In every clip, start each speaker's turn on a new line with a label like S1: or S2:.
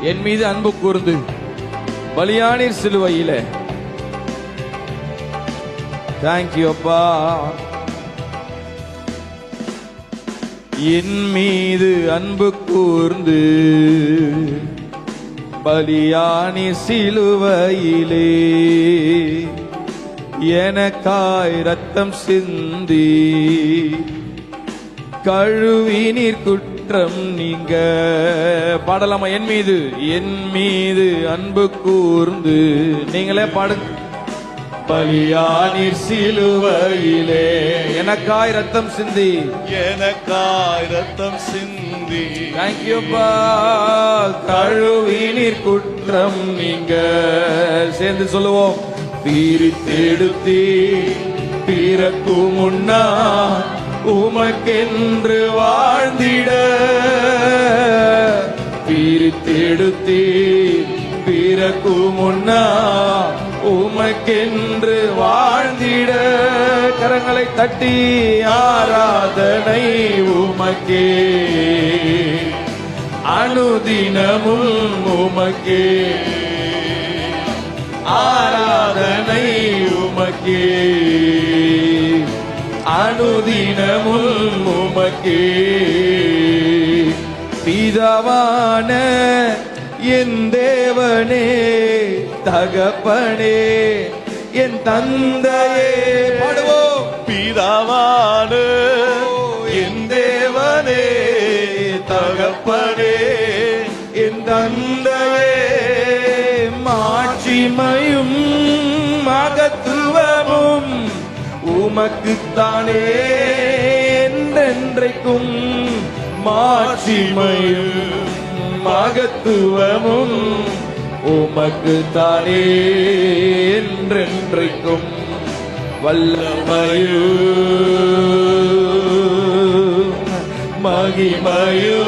S1: என் மீது அன்பு கூர்ந்து பலியானீர் சிலுவையில. தேங்க்யூ அப்பா. என் மீது அன்பு கூர்ந்து பலியானீர் சிலுவையிலே, எனக்காய் ரத்தம் சிந்தி கழுவினீர் குற்றம் நீங்க. பாடலாமா? என் மீது அன்பு கூர்ந்து, நீங்களே பாடுங்க. பலியானீர் சிலுவையிலே, எனக்காய் ரத்தம் சிந்தி,
S2: எனக்காய் ரத்தம் சிந்தி.
S1: தேங்க்யூப்பா. கழுவினீர் குற்றம் நீங்க. சேர்ந்து சொல்லுவோம். பிரித்தெடுத்தீ பிறக்கும் முன்னா உமக்கென்று வாழ்ந்திட. பிரித்தெடுத்தீ பிறக்கும் முன்னா உமக்கென்று வாழ்ந்திட. கரங்களை தட்டி ஆராதனை உமக்கே, அனுதினமும் உமக்கே. ஆராதனை உமக்கே, அனுதினமும் உமக்கே. பிதாவான என் தேவனே, தகப்பனே, என் தந்தையே. பாடுவோம்.
S2: பிதாவான என் தேவனே, தகப்பனே,
S1: என் தந்தையே. மாட்சிமையும் மகத்துவமும் உமக்குத்தானே என்றென்றைக்கும். மாட்சிமையும் மகத்துவமும் உமக்குத்தானே என்றென்றைக்கும். வல்லமையோ மகிமையோ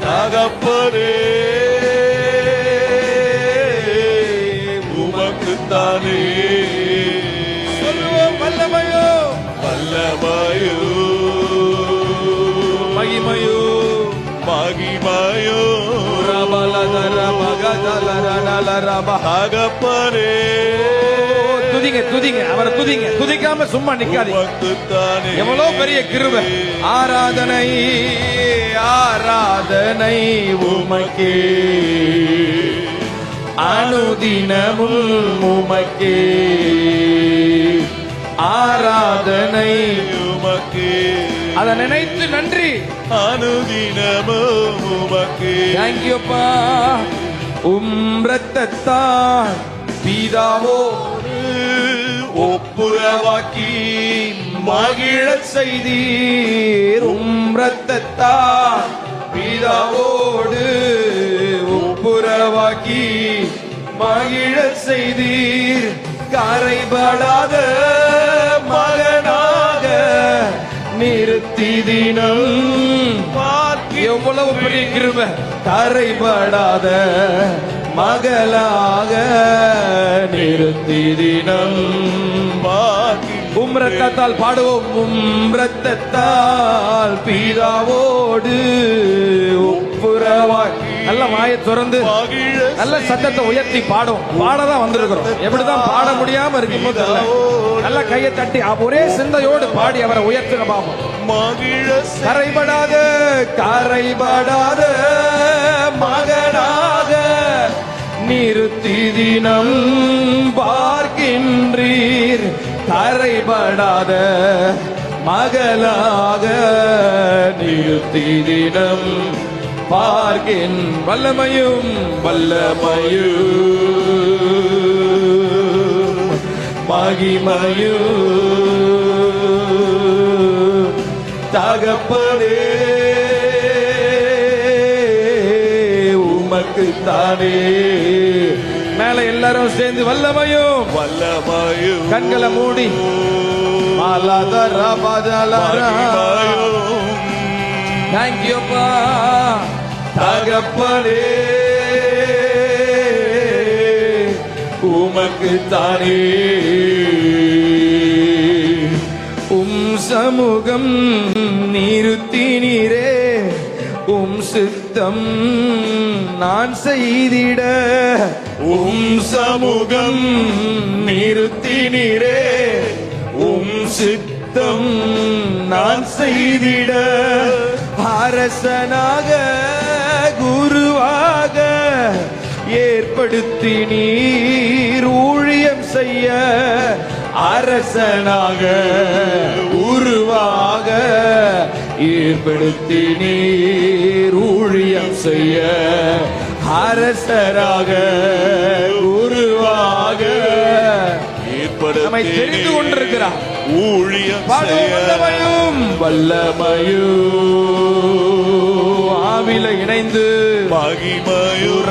S2: தகப்பனே உமக்குத்தானே.
S1: சொல்லுவோம். வல்லமையோ
S2: வல்லமையோ
S1: மகிமையோ
S2: மகிமையோ தகப்பனே.
S1: துதிங்க துதிங்க, அவரை துதிங்க. துதிக்காம சும்மா நிக்காதீங்க. எவ்வளவு பெரிய கிருபை. ஆராதனை ஆராதனை உமக்கே, அனுதினமும் உமக்கே. ஆராதனை
S2: உமக்கே,
S1: அதை நினைத்து நன்றி.
S2: அனுதினமும் உமக்கே.
S1: தேங்க்யூப்பா. ரத்தத்தால் பிதாவோடு ஒப்புரவாக்கி மகிழச் செய்தீர். ரத்தத்தால் பிதாவோடு ஒப்புரவாக்கி மகிழச் செய்தீர். கரைபடாத மகனாக நிறுத்தி தினம். எவ்வளவு பெரிய கிருபை. கரைபடாத மகளாக நிறுத்தி தினம். ரத்தத்தால் பாடுவோம். ரத்தத்தால் பிதாவோடு ஒப்புரவாக்கி. நல்ல வாயை திறந்து நல்ல சத்தத்தை உயர்த்தி பாடும். பாடதான் வந்திருக்கிறோம். எப்படிதான் பாட முடியாம இருக்கும்போது நல்ல கையை தட்டி ஒரே சிந்தையோடு பாடி அவரை உயர்த்துங்க பாப்போம். கரைபடாத கரைபடாத மகனாக நிறுத்தி தினம் பார்க்கின்றீர். கரைபடாத மகளாக நிறுத்தி தினம் பார்க்கின். வல்லமையும் வல்லமையும் மகிமையும் தகப்பனே உமக்குத்தானே. மேல எல்லாரும் சேர்ந்து வல்லமையும்
S2: வல்லமையும்.
S1: கண்களை மூடி தேங்க்யூப்பா. தகப்பனே உமக்குத்தானே. சமூகம் நிறுத்தி நீரே உம் சித்தம் நான் செய்திட
S2: உம் சமூகம்
S1: நிறுத்தினீரே. உம் சித்தம் நான் செய்திட அரசனாக குருவாக ஏற்படுத்தி நீர் ஊழியம் செய்ய. அரசனாக குருவாக ஏற்படுத்தி நீர் ஊழியம் செய்ய. அரசராக குருவாக நம்மை தெரிந்து கொண்டிருக்கிறார்.
S2: ஊழியம்
S1: வல்லமையும் ஆவில இணைந்து
S2: மகிமையும்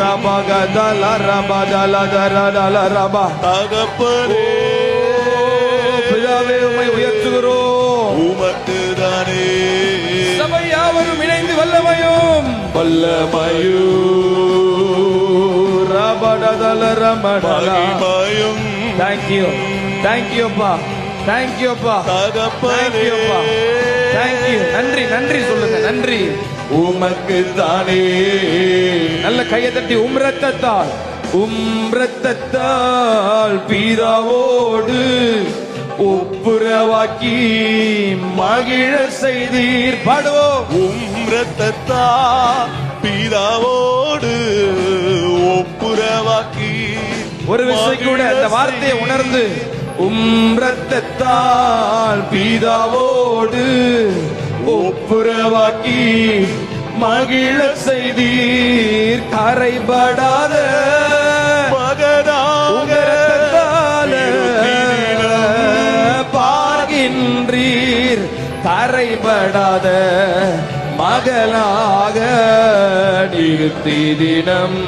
S2: தகப்பனே
S1: பிதாவே உம்மை உயர்த்துகிறோம்.
S2: உமக்குதானே
S1: சபை யாவரும் இணைந்து வல்லமையும்
S2: மகிமையும்
S1: தேங்க்யூ தேங்க்யூ அப்பா தேங்க்யூ அப்பா
S2: தகப்பனே
S1: தேங்க்யூ. நன்றி நன்றி சொல்லுங்க. நன்றி உமக்கு தானே. நல்ல கையை தட்டி உம் ரத்தத்தால் பிதாவோடு ஒப்புரவாக்கி மகிழ செய்தீர். பாடுவோம்.
S2: உம் ரத்தத்தா பிதாவோடு ஒப்புரவாக்கி.
S1: ஒரு விஷயம் கூட அந்த வார்த்தையை உணர்ந்து உம் ரத்தத்தால் பிதாவோடு ஒப்புரவாக்கி மகிழ செய்தீர். கரைபடாத
S2: மகனாக
S1: பார்க்கின்றீர். கரைபடாத மகனாக நிறுத்தி தினம்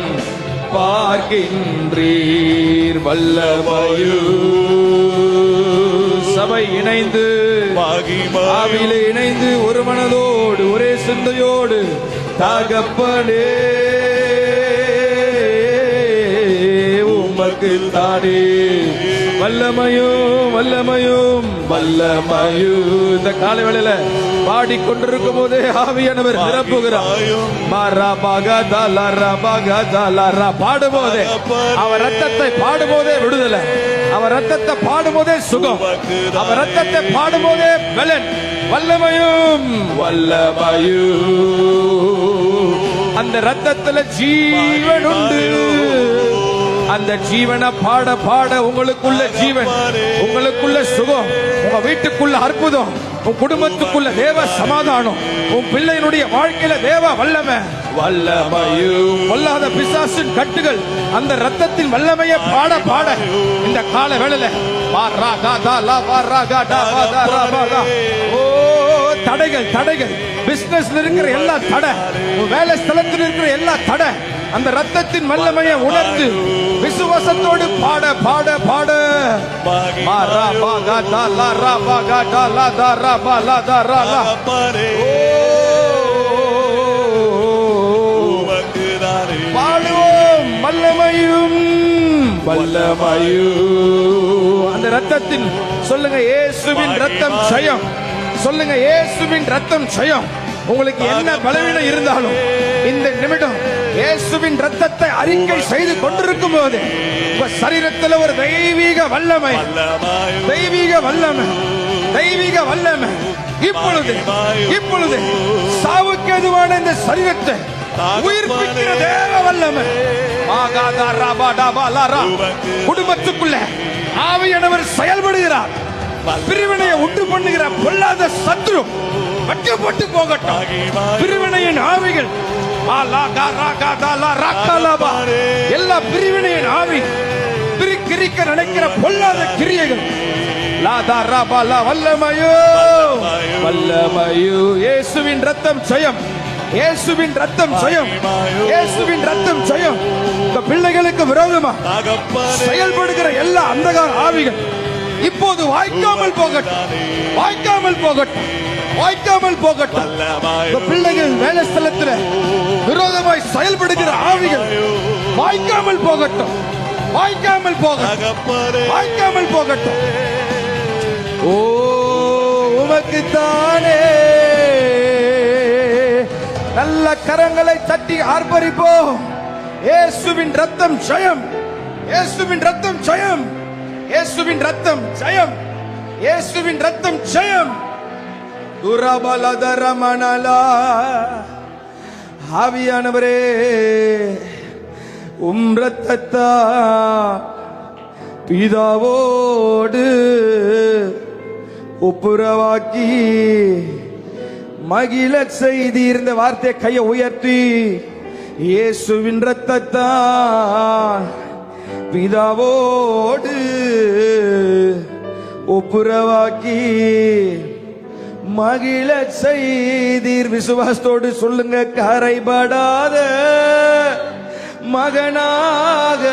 S1: பார்க்கின்றீர். வல்லமையு சபை இணைந்து ஆவிலே இணைந்து ஒரு மனதோடு ஒரே சிந்தையோடு தகப்பனே உமக்கு தானே வல்லமையும் இந்த காலை வேளையில பாடிக்கொண்டிருக்கும் போதே ஆவியானவர் நிரப்புகிறார். பாடும்போதே அவர் ரத்தத்தை பாடும்போதே விடுதலை, அவர் ரத்தத்தை பாடும்போதே சுகம், அவர் ரத்தத்தை பாடும்போதே பலன். வல்லமையும் அந்த ரத்தத்துல ஜீவன் உண்டு. அந்த ஜீவனை பாட பாட உங்களுக்குள்ள ஜீவன், உங்களுக்குள்ள சுகம், உங்க வீட்டுக்குள்ள அற்புதம், உன் குடும்பத்துக்குள்ள தேவ சமாதானம், உன் பிள்ளையினுடைய வாழ்க்கையில தேவ வல்லமை. வல்லமையும் கொல்லாத பிசாசின் கட்டுகள் அந்த ரத்தத்தின் வல்லமையை பாட பாட இந்த கால வேளையில தடைகள் தடைகள் பிசினஸ்ல இருக்கிற எல்லா தடை, வேலை ஸ்தலத்தில் இருக்கிற எல்லா தடை அந்த ரத்தத்தின் வல்லமையை உணர்ந்து விசுவாசத்தோடு பாட பாட பாட. பாடுவோம். வல்லமையும் அந்த ரத்தத்தின் சொல்லுங்க. இயேசுவின் ரத்தம் ஜெயம். சொல்லுங்க. இயேசுவின் ரத்தம் ஜெயம். உங்களுக்கு என்ன பலவீனம் இருந்தாலும் இந்த நிமிடம் இயேசுவின் ரத்தத்தை அறிக்கை செய்து கொண்டிருக்கும் போது உங்க சரீரத்தில் ஒரு தெய்வீக வல்லமை, தெய்வீக வல்லமை, தெய்வீக வல்லமை இப்பொழுது இப்பொழுது சாவுக்கு எதுவான இந்த சரீரத்தை உயிர்ப்பிக்கிற தேவ வல்லமை. குடும்பத்துக்குள்ள ஆவியானவர் செயல்படுகிறார். பிரிவினையை உண்டு பண்ணுகிற பொல்லாத சத்ரு வெட்டப்பட்டு போகட்டும். பிரிவினையின் ஆவிகள் எல்லா பிரிவினையின் ஆவி பிரிக்க நினைக்கிற பொல்லாத கிரியைகள் வல்லமையோ வல்லமையோ. இயேசுவின் ரத்தம் ஜெயம், இயேசுவின் ரத்தம் ஜெயம், இயேசுவின் ரத்தம் ஜெயம். இந்த பிள்ளைகளுக்கு விரோதமா செயல்படுகிற எல்லா அந்தகார ஆவிகள் இப்போது வாய்க்காமல் போகட்டும், வாய்க்காமல் போகட்டும், வாய்க்காமல் போகட்டும். பிள்ளைகள் வேலை ஸ்தலத்தில் விரோதமாய் செயல்படுகிற ஆவிகள் வாய்க்காமல் போகட்டும், வாய்க்காமல் போகட்டும், வாய்க்காமல் போகட்டும். ஓ உமக்கு தானே நல்ல நல்ல கரங்களை தட்டி ஆர்ப்பரிப்போம். இயேசுவின் ரத்தம் ஜெயம், இயேசுவின் ரத்தம் ஜெயம், இயேசுவின் ரத்தம் ஜெயம், இயேசுவின் ரத்தம் ஜெயம். துரபலதரமணலா ஆவியானவரே, ரத்தத்தா பிதாவோடு ஒப்புரவாக்கி மகிழ செய்தீர். இந்த வார்த்தை கையை உயர்த்தி, இயேசுவின் ரத்தத்தா பிதாவோடு ஒப்புரவாக்கி மகிழ செய்தீர். விசுவாசத்தோடு சொல்லுங்க, கரைபடாத மகனாக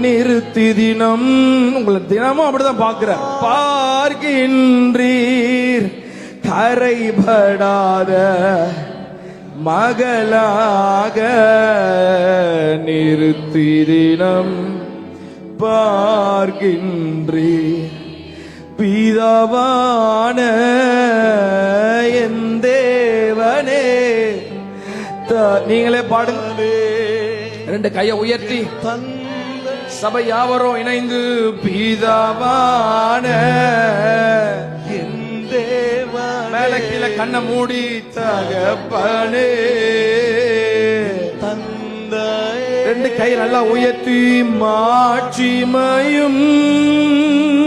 S1: நிறுத்தி தினம். உங்களை தினமும் அப்படிதான் பார்க்கின்றீர். கரைபடாத மகளாக நிறுத்தி தினம் பார்க்கின்றீர். பிதாவான என் தேவனே, நீங்களே பாடுங்க. ரெண்டு கையை உயர்த்தி சபை யாவரும் இணைந்து, பிதாவான என் தேவனே, மேல கீழே கண்ணை மூடி, தகப்பனே தந்தையே. ரெண்டு கை நல்லா உயர்த்தி, மாட்சிமையும்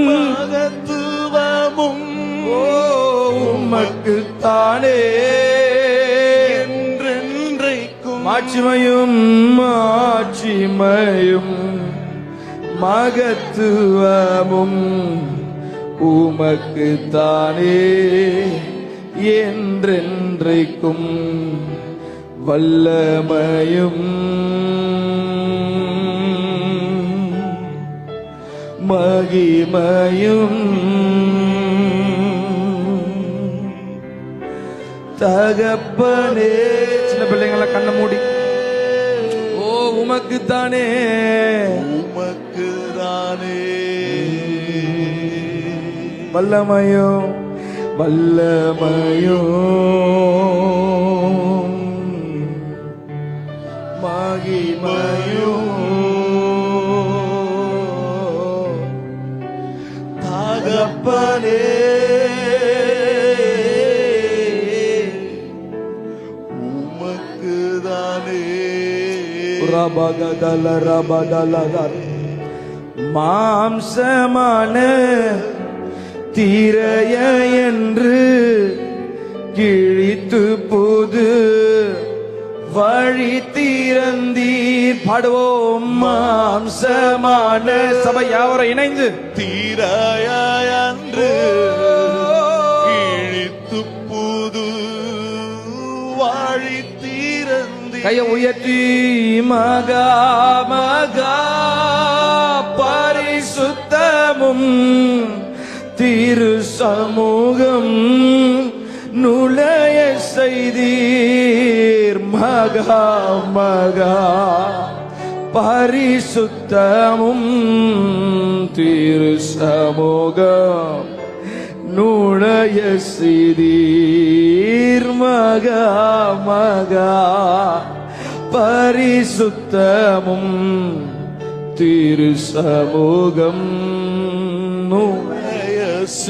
S1: மகத்துவமும் உமக்கு தானே. மாட்சிமையும் மாட்சிமையும் மகத்துவமும் உமக்கு தானே என்றென்றைக்கும். வல்லமையும் மகிமையும் தகப்பனே. சின்ன பிள்ளைங்கள கண்ண மூடி, ஓ உமக்கு தானே,
S2: உமக்கு தானே.
S1: வல்லமையும் வல்லமையும் மகிமையும் தகப்பனே மாம்சமான தீரைய என்று கிழித்து புது வழி திறந்தீர். பாடுவோம், மாம்சமான சபை யாவரும் இணைந்து,
S2: தீரைய என்று கிழித்து புது வழி திறந்தீர்.
S1: கையை உயர்த்தி, மகா மகா பரிசுத்தமும் திரு சமூகம் நுழைய செய்தீர். மகா மகா பரிசுத்தமும் திரு சமூகம் நுழைய செய்தீர். மகா மகா பரிசுத்தமும் திரு சமூகம்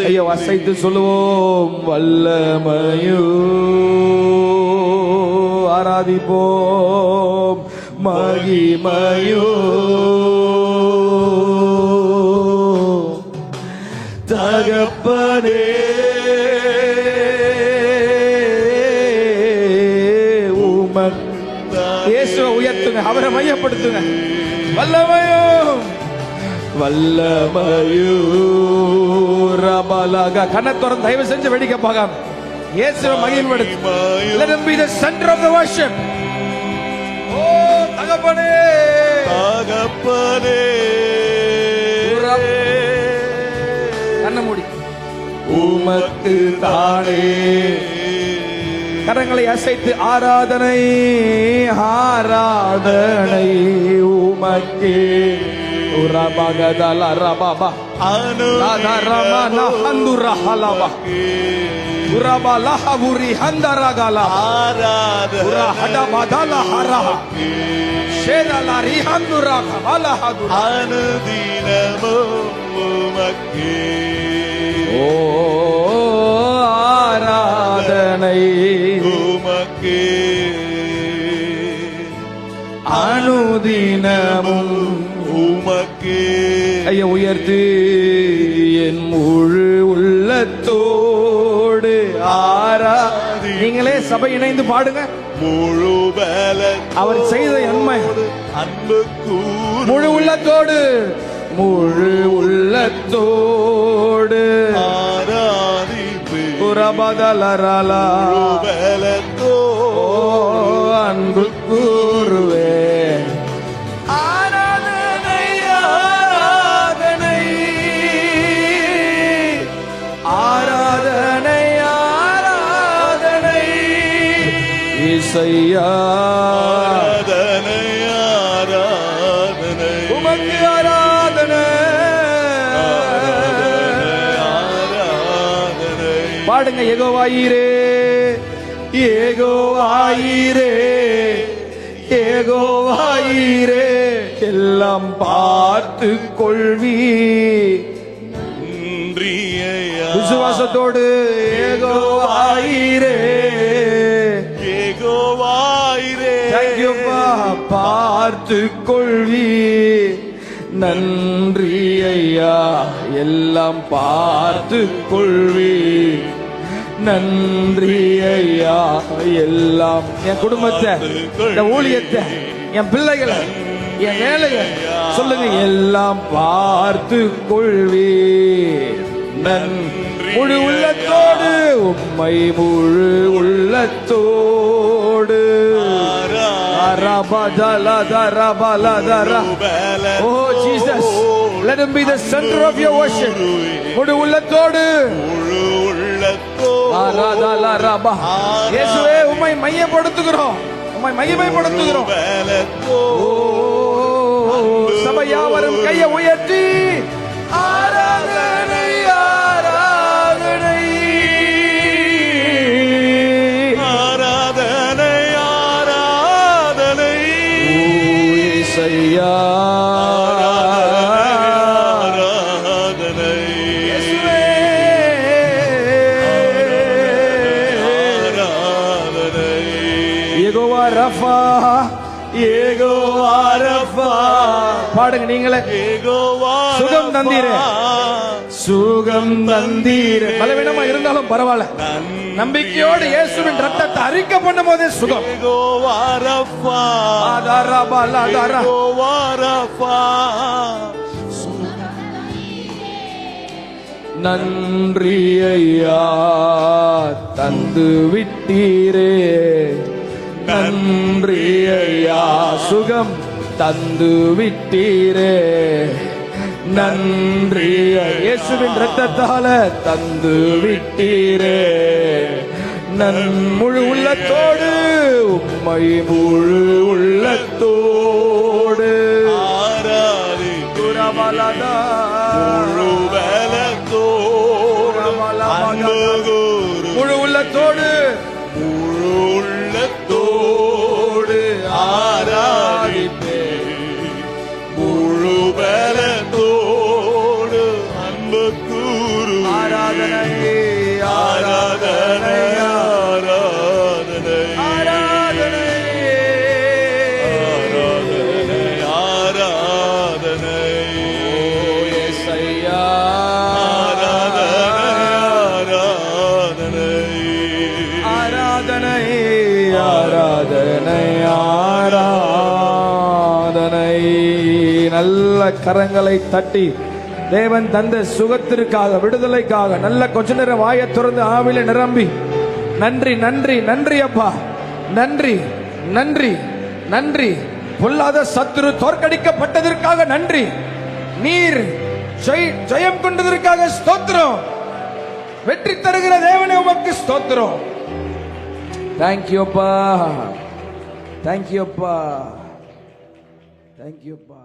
S1: ஐயோ அசைத்து சொல்லுவோம். வல்லமையோ ஆராதிப்போம், மகிமையோ தகப்பனே உமக்கு. இயேசுவை உயர்த்துங்க, அவரை மையப்படுத்துங்க. வல்லமையோ வல்லமையோ ரபலக. கண்ணை திறந்து தயவு செஞ்சு வெடிக்க பார்க்காம இயேசுவை மகிமைப்படுத்து. Let him be the center of the worship. ஓ தகப்பனே
S2: தகப்பனே
S1: கண்ணை மூடி, உமக்கு தானே. கரங்களை அசைத்து ஆராதனை ஆராதனை உமக்கே. உரபலஹபுரி ஹந்தரகலா
S2: ஆராதனை
S1: உரஹடபதலஹரஹ ஷேதலரிஹந்துரக வலஹது
S2: அனுதினமும் உமக்கே
S1: ஓ ஆராதனை
S2: உமக்கே
S1: அனுதினமும்
S2: உமக்கே
S1: கையை உயர்த்து என் முழு உள்ளத்தோடு நீங்களே சபை இணைந்து பாடுங்க.
S2: முழு பல
S1: அவர் செய்த நன்மை
S2: அன்பு கூறு
S1: முழு உள்ளத்தோடு முழு உள்ளத்தோடு
S2: ஆராதிப்பு
S1: புறபதலரலா
S2: பலத்தோ
S1: அன்பு கூறுவே ஆராதனை ஆராதனை ஆராதனை ஆராதனை இசையா
S2: ஆராதனை ஆராதனை
S1: உமக்கு ஆராதனை
S2: ஆராதனை
S1: பாடுங்க. யெகோவாயீரே யெகோவாயீரே யெகோவாயீரே எல்லாம் பார்த்து கொள்வி.
S2: நன்றியையா
S1: விசுவாசத்தோடு யெகோவாயீரே
S2: யெகோவாயிரே
S1: தேங்க்யூப்பா பார்த்து கொள்வி. நன்றி ஐயா எல்லாம் பார்த்து கொள்வி. நன்றி ஐயா எல்லாம் என் குடும்பத்தை இந்த ஊழியத்தை என் பிள்ளைகளை என் வேலையை சொல்லுங்க எல்லாம் பார்த்து கொள்வி. முழு உள்ளத்தோடு உம்மை முழு உள்ளத்தோடு Oh Jesus, let him be the center of your worship. முழு உள்ளத்தோடு இயேசுவே உம்மை மையப்படுத்துகிறோம், உம்மை மகிமைப்படுத்துகிறோம். சபை யாவரும் கையை உயர்த்தி ஆராதனை ஆராதனை
S2: ஆராதனை ஆராதனை
S1: இசையா
S2: ஆராதனை ஆராதனை
S1: யெகோவா ரஃபா யெகோவா ரஃபா பாடுங்க நீங்களே.
S2: யெகோவா
S1: சுகம் தந்தீரே சுகம் தந்தீரே. பலவீனமா இருந்தாலும் பரவாயில்ல, நம்பிக்கையோடு இயேசுவின் ரத்தத்தை அறிக்கை பண்ணும் போதே சுகம்.
S2: யெகோவா ரஃபா
S1: ஆதாரா
S2: யெகோவா ரஃபா
S1: நன்றி ஐயா தந்து விட்டீரே. நன்றி ஐயா சுகம் தந்து விட்டீரே. நன்றி இயேசுவின் ரத்தத்தால தந்து விட்டீரே. முழு உள்ளத்தோடு உம்மை முழு உள்ளத்தோடு
S2: ஆராதி
S1: துரபலதா
S2: முழு பலத்தோடு அன்பு கூறு
S1: முழு உள்ளத்தோடு
S2: முழு உள்ளத்தோடு ஆராதிப்பே முழு பலத்தோடு அன்பு கூறு
S1: ஆராதனை
S2: ஆராதனை ஆராதனை
S1: ஆராதனை
S2: ஆராதனை ஆராதனை
S1: இயேசையா
S2: ஆராதனை
S1: ஆராதனை ஆராதனை ஆராதனை. நல்ல கரங்களை தட்டி தேவன் தந்த சுகத்திற்காக விடுதலைக்காக நல்ல கொஞ்ச நேரம் வாயை திறந்து ஆவில நிரம்பி நன்றி நன்றி நன்றி அப்பா, நன்றி நன்றி நன்றி. பொல்லாத சத்துரு தோற்கடிக்கப்பட்டதற்காக நன்றி. நீர் ஜெயம் கொண்டதற்காக ஸ்தோத்திரம். வெற்றி தருகிற தேவனே உமக்கு ஸ்தோத்திரம். தேங்க்யூ அப்பா, தேங்க்யூ அப்பா, தேங்க்யூ அப்பா.